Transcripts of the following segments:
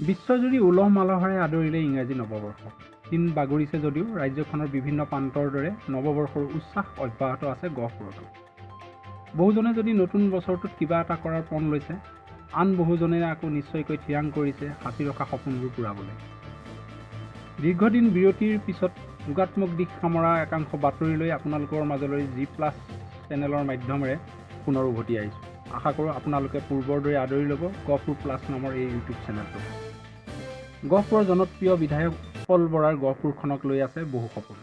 বিশ্বজুৰি উলহ মালহেৰে আদৰিলে ইংৰাজী নৱবৰ্ষ। দিন বাগৰিছে যদিও ৰাজ্যখনৰ বিভিন্ন প্ৰান্তৰ দৰে নৱবৰ্ষৰ উচ্ছ্বাস অব্যাহত আছে গহপুৰতো। বহুজনে যদি নতুন বছৰটোত কিবা এটা কৰাৰ পণ লৈছে, আন বহুজনে আকৌ নিশ্চয়কৈ থিৰাং কৰিছে সাঁচি ৰখা সপোনবোৰ পূৰাবলৈ। দীৰ্ঘদিন বিৰতিৰ পিছত যোগাত্মক দিশ সামৰা একাংশ বাতৰি লৈ আপোনালোকৰ মাজলৈ G+ চেনেলৰ মাধ্যমেৰে পুনৰ উভতি আহিছোঁ। আশা কৰোঁ আপোনালোকে পূৰ্বৰ দৰে আদৰি ল'ব গহপুৰ প্লাছ নামৰ এই ইউটিউব চেনেলটো। গহপুৰৰ জনপ্ৰিয় বিধায়ক উৎপল বৰাৰ গহপুৰখনক লৈ আছে বহু সপোন।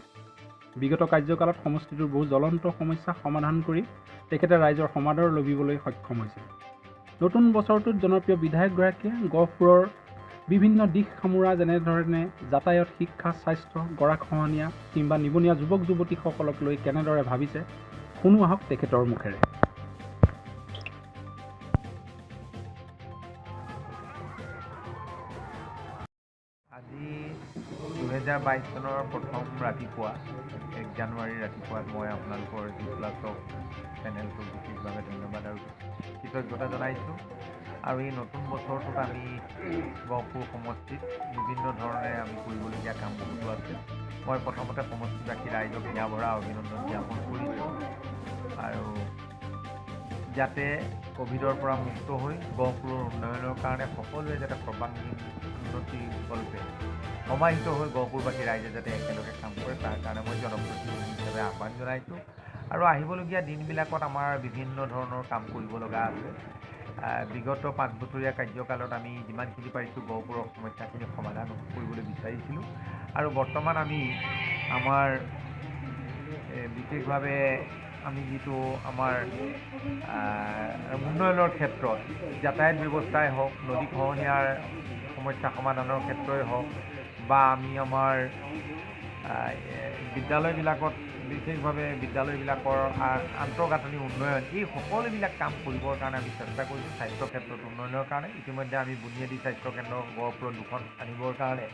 বিগত কাৰ্যকালত সমষ্টিটোৰ বহু জ্বলন্ত সমস্যা সমাধান কৰি তেখেতে ৰাইজৰ সমাদৰ লভিবলৈ সক্ষম হৈছিল। নতুন বছৰটোত জনপ্ৰিয় বিধায়কগৰাকীয়ে গহপুৰৰ বিভিন্ন দিশ সামৰা যেনেধৰণে যাতায়াত, শিক্ষা, স্বাস্থ্য, গৰাখহনীয়া কিংবা নিবনুৱা যুৱক যুৱতীসকলক লৈ কেনেদৰে ভাবিছে শুনো আহক তেখেতৰ মুখেৰে। আজি 2022 চনৰ প্ৰথম ৰাতিপুৱা 1 জানুৱাৰী ৰাতিপুৱাত মই আপোনালোকৰ G+ চেনেলটোক বিশেষভাৱে ধন্যবাদ আৰু কৃতজ্ঞতা জনাইছোঁ। আৰু এই নতুন বছৰটোত আমি গহপুৰ সমষ্টিত বিভিন্ন ধৰণে আমি কৰিবলগীয়া কাম বহুতো আছে। মই প্ৰথমতে সমষ্টিবাসী ৰাইজক হিয়া ভৰা অভিনন্দন জ্ঞাপন কৰিছোঁ আৰু যাতে ক'ভিডৰ পৰা মুক্ত হৈ গহপুৰৰ উন্নয়নৰ কাৰণে সকলোৱে যাতে সৰ্বাংগীন উন্নতি কল্পে সমাহিত হৈ গহপুৰবাসী ৰাইজে যাতে একেলগে কাম কৰে তাৰ কাৰণে মই জনপ্ৰতিনিধি হিচাপে আহ্বান জনাইছোঁ। আৰু আহিবলগীয়া দিনবিলাকত আমাৰ বিভিন্ন ধৰণৰ কাম কৰিব লগা আছে। বিগত 5 বছৰীয়া কাৰ্যকালত আমি যিমানখিনি পাৰিছোঁ গহপুৰৰ সমস্যাখিনি সমাধান কৰিবলৈ বিচাৰিছিলোঁ আৰু বৰ্তমান আমি আমাৰ বিশেষভাৱে আমি যিটো আমাৰ উন্নয়নৰ ক্ষেত্ৰত যাতায়াত ব্যৱস্থাই হওক, নদী খহনীয়াৰ সমস্যা সমাধানৰ ক্ষেত্ৰই হওক বা আমি আমাৰ বিদ্যালয়বিলাকত বিশেষভাৱে বিদ্যালয়বিলাকৰ আন্তঃগাঁথনি উন্নয়ন এই সকলোবিলাক কাম কৰিবৰ কাৰণে আমি চেষ্টা কৰিছোঁ। স্বাস্থ্য ক্ষেত্ৰত উন্নয়নৰ কাৰণে ইতিমধ্যে আমি বুনিয়াদী স্বাস্থ্যকেন্দ্ৰ গহপুৰত 2খন আনিবৰ কাৰণে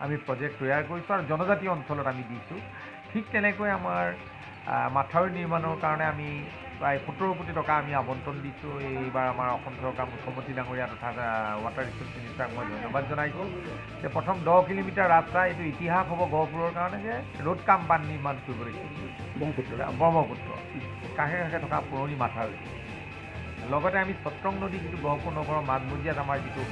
আমি প্ৰজেক্ট তৈয়াৰ কৰিছোঁ আৰু জনজাতীয় অঞ্চলত আমি দিছোঁ। ঠিক তেনেকৈ আমাৰ মাথাউৰি নিৰ্মাণৰ কাৰণে আমি প্ৰায় 17 কোটি টকা আমি আবণ্টন দিছোঁ। এইবাৰ আমাৰ অসম চৰকাৰ মুখ্যমন্ত্ৰী ডাঙৰীয়া তথা ৱাটাৰ ৰিচোৰ্চ মিনিষ্টাৰক মই ধন্যবাদ জনাইছোঁ যে প্ৰথম 10 কিলোমিটাৰ ৰাস্তা এইটো ইতিহাস হ'ব গহপুৰৰ কাৰণে যে ৰোড কাম বান্ধ নিৰ্মাণ কৰিবলৈ ব্ৰহ্মপুত্ৰ কাষে কাষে থকা পুৰণি মাথাউৰি। লগতে আমি সত্ৰং নদী যিটো গহপুৰ নগৰৰ মাজমজিয়াত আমাৰ যিটো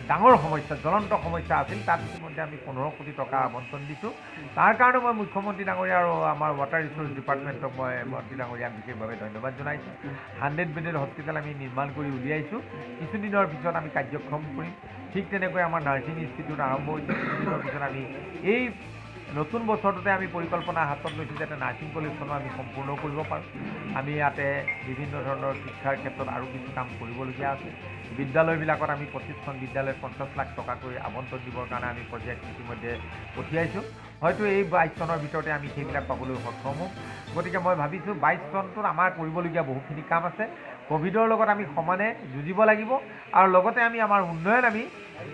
ডাঙৰ সমস্যা জ্বলন্ত সমস্যা আছিল তাত ইতিমধ্যে আমি 15 কোটি টকা আবণ্টন দিছোঁ। তাৰ কাৰণে মই মুখ্যমন্ত্ৰী ডাঙৰীয়া আৰু আমাৰ ৱাটাৰ ৰিচোৰ্চ ডিপাৰ্টমেণ্টক মই মন্ত্ৰী ডাঙৰীয়াক বিশেষভাৱে ধন্যবাদ জনাইছোঁ। 100 বেডেড হস্পিটেল আমি নিৰ্মাণ কৰি উলিয়াইছোঁ। কিছুদিনৰ পিছত আমি কাৰ্যক্ষম কৰিম। ঠিক তেনেকৈ আমাৰ নাৰ্ছিং ইনষ্টিটিউট আৰম্ভ হৈছে। কিছুদিনৰ পিছত আমি এই নতুন বছৰটোতে আমি পৰিকল্পনা হাতত লৈছোঁ যাতে নাৰ্ছিং কলেজখনো আমি সম্পূৰ্ণ কৰিব পাৰোঁ। আমি ইয়াতে বিভিন্ন ধৰণৰ শিক্ষাৰ ক্ষেত্ৰত আৰু কিছু কাম কৰিবলগীয়া আছে। বিদ্যালয়বিলাকত আমি 25খন বিদ্যালয়ত 50 লাখ টকাকৈ আবণ্টন দিবৰ কাৰণে আমি প্ৰজেক্ট ইতিমধ্যে পঠিয়াইছোঁ। হয়তো এই 22 চনৰ ভিতৰতে আমি সেইবিলাক পাবলৈ সক্ষম হ'ম। গতিকে মই ভাবিছোঁ 22 চনটোত আমাৰ কৰিবলগীয়া বহুখিনি কাম আছে। ক'ভিডৰ লগত আমি সমানে যুঁজিব লাগিব আৰু লগতে আমি আমাৰ উন্নয়ন আমি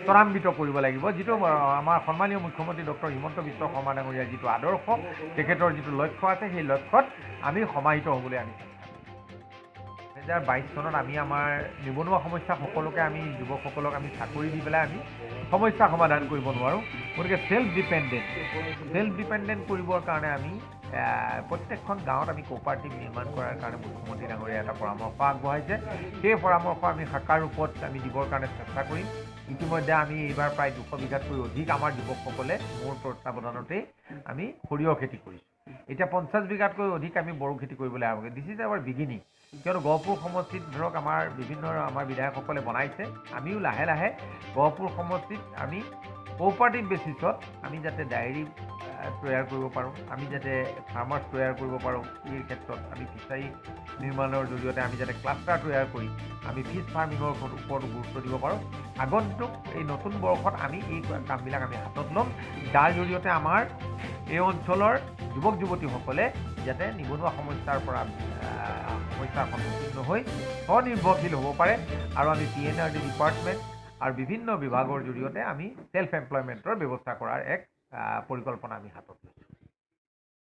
ত্বৰান্বিত কৰিব লাগিব। যিটো আমাৰ সন্মানীয় মুখ্যমন্ত্ৰী ডক্টৰ হিমন্ত বিশ্ব শৰ্মা ডাঙৰীয়াৰ যিটো আদৰ্শ তেখেতৰ যিটো লক্ষ্য আছে সেই লক্ষ্যত আমি সমাহিত হ'বলৈ আমি 2022 চনত আমি আমাৰ নিবনুৱা সমস্যা সকলোকে আমি যুৱকসকলক আমি চাকৰি দি পেলাই আমি সমস্যা সমাধান কৰিব নোৱাৰোঁ। গতিকে সেল্ফ ডিপেণ্ডেণ্ট কৰিবৰ কাৰণে আমি প্ৰত্যেকখন গাঁৱত আমি কোঅপাৰেটিভ নিৰ্মাণ কৰাৰ কাৰণে মুখ্যমন্ত্ৰী ডাঙৰীয়াই এটা পৰামৰ্শ আগবঢ়াইছে। সেই পৰামৰ্শ আমি সাকাৰ ৰূপত আমি দিবৰ কাৰণে চেষ্টা কৰিম। ইতিমধ্যে আমি এইবাৰ প্ৰায় 200 বিঘাতকৈ অধিক আমাৰ যুৱকসকলে মোৰ তত্ত্বাৱধানতেই আমি সৰিয়হ খেতি কৰিছোঁ। এতিয়া 50 বিঘাতকৈ অধিক আমি বড়ো খেতি কৰিবলৈ আৰম্ভ কৰিছোঁ। This is our beginning. কিয়নো গহপুৰ সমষ্টিত ধৰক আমাৰ বিভিন্ন আমাৰ বিধায়কসকলে বনাইছে। আমিও লাহে লাহে গহপুৰ সমষ্টিত আমি কোঅপাৰেটিভ বেচিছত আমি যাতে ডায়েৰী তৈয়াৰ কৰিব পাৰোঁ, আমি যাতে ফাৰ্মাৰ্ছ তৈয়াৰ কৰিব পাৰোঁ। এই ক্ষেত্ৰত আমি ফিচাৰী নিৰ্মাণৰ জৰিয়তে আমি যাতে ক্লাষ্টাৰ তৈয়াৰ কৰি আমি ফিছ ফাৰ্মিঙৰ ওপৰতো গুৰুত্ব দিব পাৰোঁ। আগন্তুক এই নতুন বৰ্ষত আমি এই কামবিলাক আমি হাতত ল'ম, যাৰ জৰিয়তে আমাৰ এই অঞ্চলৰ যুৱক যুৱতীসকলে যাতে নিবনুৱা সমস্যাৰ সমস্যাৰ সন্মুখীন নহৈ স্বনিৰ্ভৰশীল হ'ব পাৰে আৰু আমি PNRD ডিপাৰ্টমেণ্ট আৰু বিভিন্ন বিভাগৰ জৰিয়তে আমি সেল্ফ এমপ্লয়মেণ্টৰ ব্যৱস্থা কৰাৰ এক পৰিকল্পনা আমি হাতত লৈছোঁ।